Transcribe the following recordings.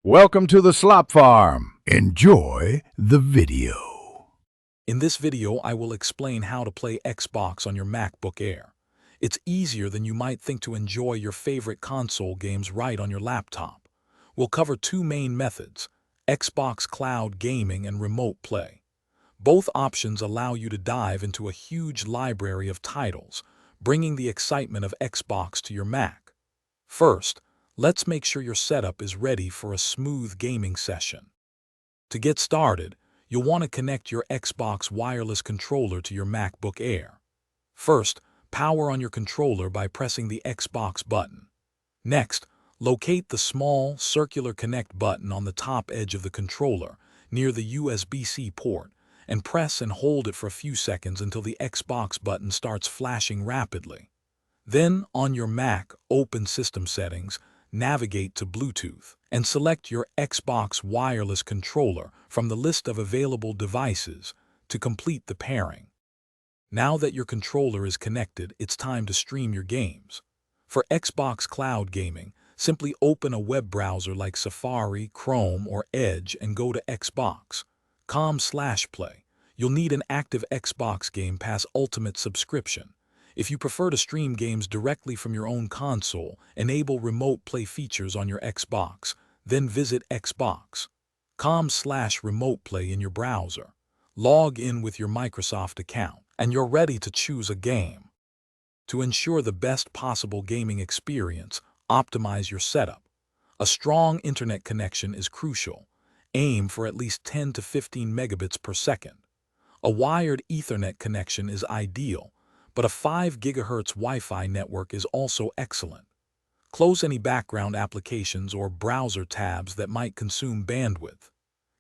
Welcome to the Slop Farm. Enjoy the video. In this video, I will explain how to play Xbox on your MacBook Air. It's easier than you might think to enjoy your favorite console games right on your laptop. We'll cover two main methods: Xbox Cloud Gaming and Remote Play. Both options allow you to dive into a huge library of titles, bringing the excitement of Xbox to your Mac. First, let's make sure your setup is ready for a smooth gaming session. To get started, you'll want to connect your Xbox wireless controller to your MacBook Air. First, power on your controller by pressing the Xbox button. Next, locate the small, circular connect button on the top edge of the controller, near the USB-C port, and press and hold it for a few seconds until the Xbox button starts flashing rapidly. Then, on your Mac, open System Settings, navigate to Bluetooth, and select your Xbox wireless controller from the list of available devices to complete the pairing. Now that your controller is connected, it's time to stream your games. For Xbox Cloud Gaming, simply open a web browser like Safari, Chrome, or Edge and go to Xbox.com/play. You'll need an active Xbox Game Pass Ultimate subscription. If you prefer to stream games directly from your own console, enable remote play features on your Xbox, then visit Xbox.com/remote play in your browser. Log in with your Microsoft account, and you're ready to choose a game. To ensure the best possible gaming experience, optimize your setup. A strong internet connection is crucial. Aim for at least 10 to 15 megabits per second. A wired Ethernet connection is ideal, but a 5 GHz Wi-Fi network is also excellent. Close any background applications or browser tabs that might consume bandwidth.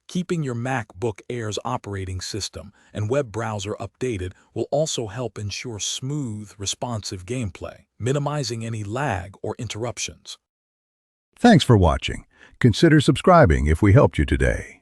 Keeping your MacBook Air's operating system and web browser updated will also help ensure smooth, responsive gameplay, minimizing any lag or interruptions. Thanks for watching. Consider subscribing if we helped you today.